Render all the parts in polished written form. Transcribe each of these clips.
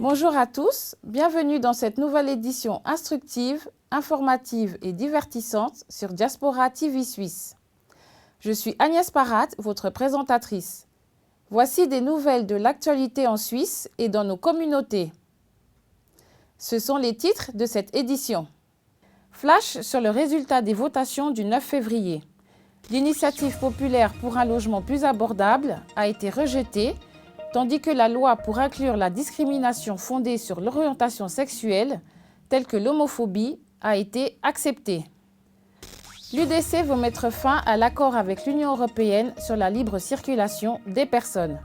Bonjour à tous, bienvenue dans cette nouvelle édition instructive, informative et divertissante sur Diaspora TV Suisse. Je suis Agnès Parat, votre présentatrice. Voici des nouvelles de l'actualité en Suisse et dans nos communautés. Ce sont les titres de cette édition. Flash sur le résultat des votations du 9 février. L'initiative populaire pour un logement plus abordable a été rejetée, tandis que la loi pour inclure la discrimination fondée sur l'orientation sexuelle, telle que l'homophobie, a été acceptée. L'UDC veut mettre fin à l'accord avec l'Union européenne sur la libre circulation des personnes.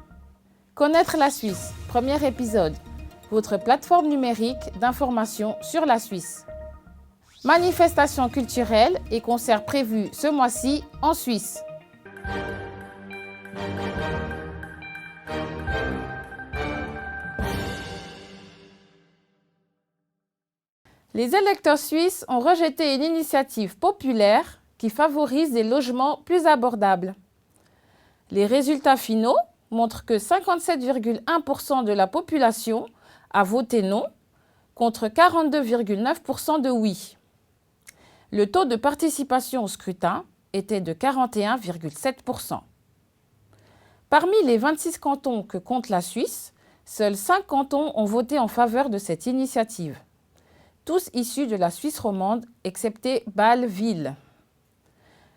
Connaître la Suisse, premier épisode. Votre plateforme numérique d'information sur la Suisse. Manifestations culturelles et concerts prévus ce mois-ci en Suisse. Les électeurs suisses ont rejeté une initiative populaire qui favorise des logements plus abordables. Les résultats finaux montrent que 57,1% de la population a voté non, contre 42,9% de oui. Le taux de participation au scrutin était de 41,7%. Parmi les 26 cantons que compte la Suisse, seuls 5 cantons ont voté en faveur de cette initiative. Tous issus de la Suisse romande, excepté Bâle-Ville.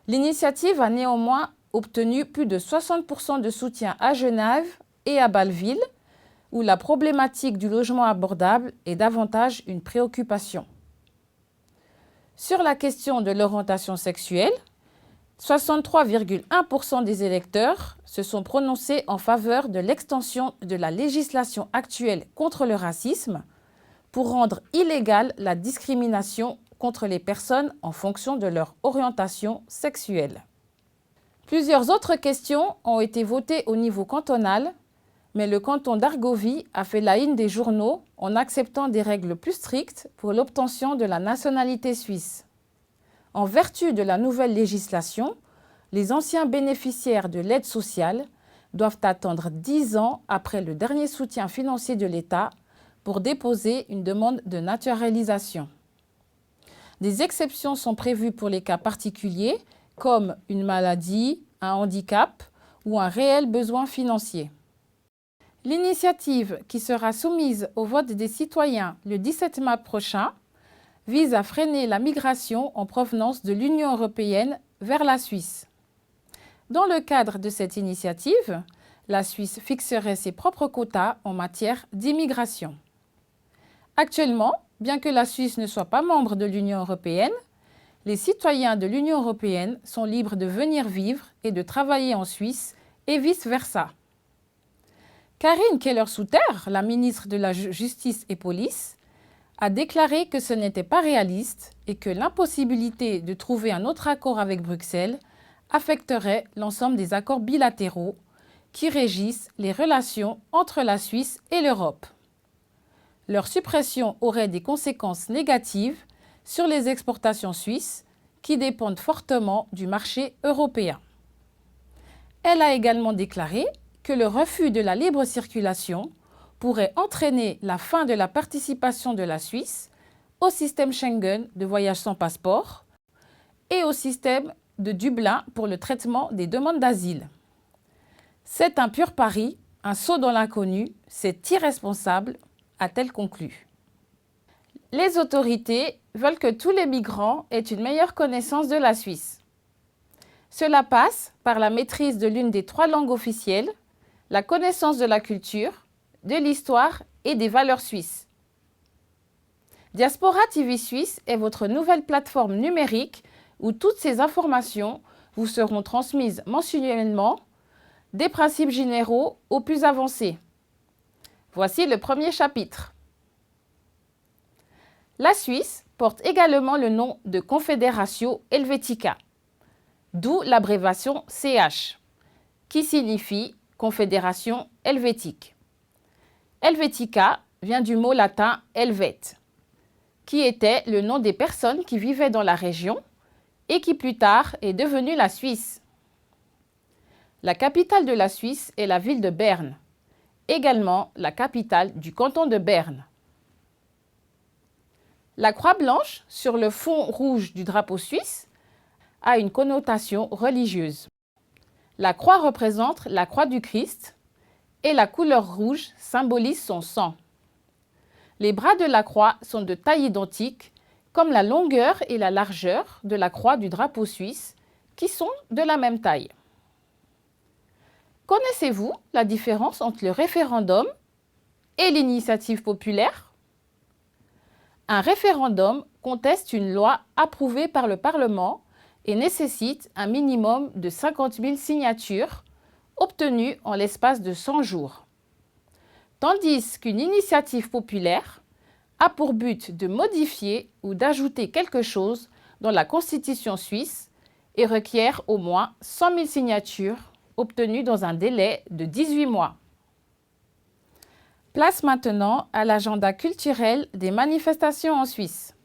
L'initiative a néanmoins obtenu plus de 60% de soutien à Genève et à Bâle-Ville, où la problématique du logement abordable est davantage une préoccupation. Sur la question de l'orientation sexuelle, 63,1% des électeurs se sont prononcés en faveur de l'extension de la législation actuelle contre le racisme pour rendre illégale la discrimination contre les personnes en fonction de leur orientation sexuelle. Plusieurs autres questions ont été votées au niveau cantonal, mais le canton d'Argovie a fait la une des journaux en acceptant des règles plus strictes pour l'obtention de la nationalité suisse. En vertu de la nouvelle législation, les anciens bénéficiaires de l'aide sociale doivent attendre 10 ans après le dernier soutien financier de l'État pour déposer une demande de naturalisation. Des exceptions sont prévues pour les cas particuliers comme une maladie, un handicap ou un réel besoin financier. L'initiative, qui sera soumise au vote des citoyens le 17 mars prochain, vise à freiner la migration en provenance de l'Union européenne vers la Suisse. Dans le cadre de cette initiative, la Suisse fixerait ses propres quotas en matière d'immigration. Actuellement, bien que la Suisse ne soit pas membre de l'Union européenne, les citoyens de l'Union européenne sont libres de venir vivre et de travailler en Suisse et vice-versa. Karine Keller-Sutter, la ministre de la Justice et Police, a déclaré que ce n'était pas réaliste et que l'impossibilité de trouver un autre accord avec Bruxelles affecterait l'ensemble des accords bilatéraux qui régissent les relations entre la Suisse et l'Europe. Leur suppression aurait des conséquences négatives sur les exportations suisses qui dépendent fortement du marché européen. Elle a également déclaré que le refus de la libre circulation pourrait entraîner la fin de la participation de la Suisse au système Schengen de voyage sans passeport et au système de Dublin pour le traitement des demandes d'asile. C'est un pur pari, un saut dans l'inconnu, c'est irresponsable, a-t-elle conclu. Les autorités veulent que tous les migrants aient une meilleure connaissance de la Suisse. Cela passe par la maîtrise de l'une des 3 langues officielles, la connaissance de la culture, de l'histoire et des valeurs suisses. Diaspora TV Suisse est votre nouvelle plateforme numérique où toutes ces informations vous seront transmises mensuellement, des principes généraux aux plus avancés. Voici le premier chapitre. La Suisse porte également le nom de Confederatio Helvetica, d'où l'abréviation CH, qui signifie Confédération helvétique. Helvetica vient du mot latin helvète, qui était le nom des personnes qui vivaient dans la région et qui plus tard est devenue la Suisse. La capitale de la Suisse est la ville de Berne également la capitale du canton de Berne. La croix blanche sur le fond rouge du drapeau suisse a une connotation religieuse. La croix représente la croix du Christ et la couleur rouge symbolise son sang. Les bras de la croix sont de taille identique, comme la longueur et la largeur de la croix du drapeau suisse, qui sont de la même taille. Connaissez-vous la différence entre le référendum et l'initiative populaire? Un référendum conteste une loi approuvée par le Parlement et nécessite un minimum de 50 000 signatures obtenues en l'espace de 100 jours. Tandis qu'une initiative populaire a pour but de modifier ou d'ajouter quelque chose dans la Constitution suisse et requiert au moins 100 000 signatures obtenues dans un délai de 18 mois. Place maintenant à l'agenda culturel des manifestations en Suisse.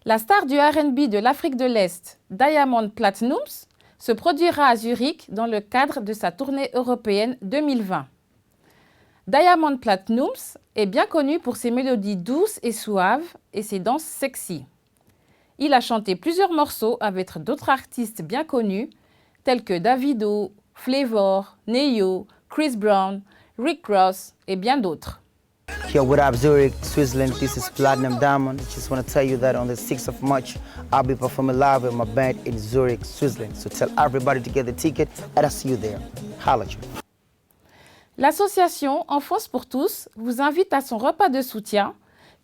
La star du R&B de l'Afrique de l'Est, Diamond Platnumz, se produira à Zurich dans le cadre de sa tournée européenne 2020. Diamond Platnumz est bien connu pour ses mélodies douces et suaves et ses danses sexy. Il a chanté plusieurs morceaux avec d'autres artistes bien connus tels que Davido, Flavor, Ne-Yo, Chris Brown, Rick Ross et bien d'autres. Yo, what up, Zurich, Switzerland? This is Platinum Diamond. Just want to tell you that on the 6th of March, I'll be performing live with my band in Zurich, Switzerland. So tell everybody to get the ticket and I'll see you there. Holla at you. L'association Enfance pour tous vous invite à son repas de soutien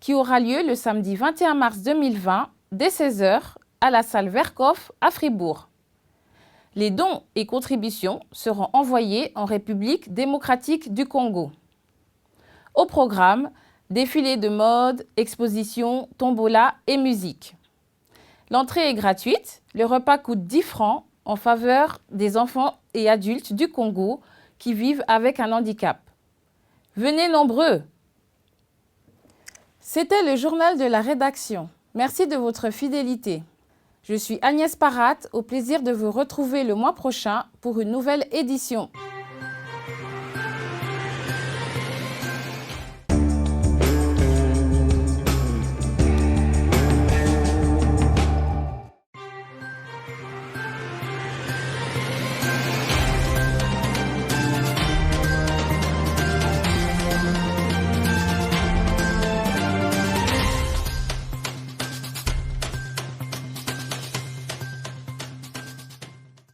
qui aura lieu le samedi 21 mars 2020 dès 16 h à la salle Verkhof à Fribourg. Les dons et contributions seront envoyés en République démocratique du Congo. Au programme, défilé de mode, exposition, tombola et musique. L'entrée est gratuite, le repas coûte 10 francs en faveur des enfants et adultes du Congo qui vivent avec un handicap. Venez nombreux! C'était le journal de la rédaction. Merci de votre fidélité. Je suis Agnès Parat, au plaisir de vous retrouver le mois prochain pour une nouvelle édition.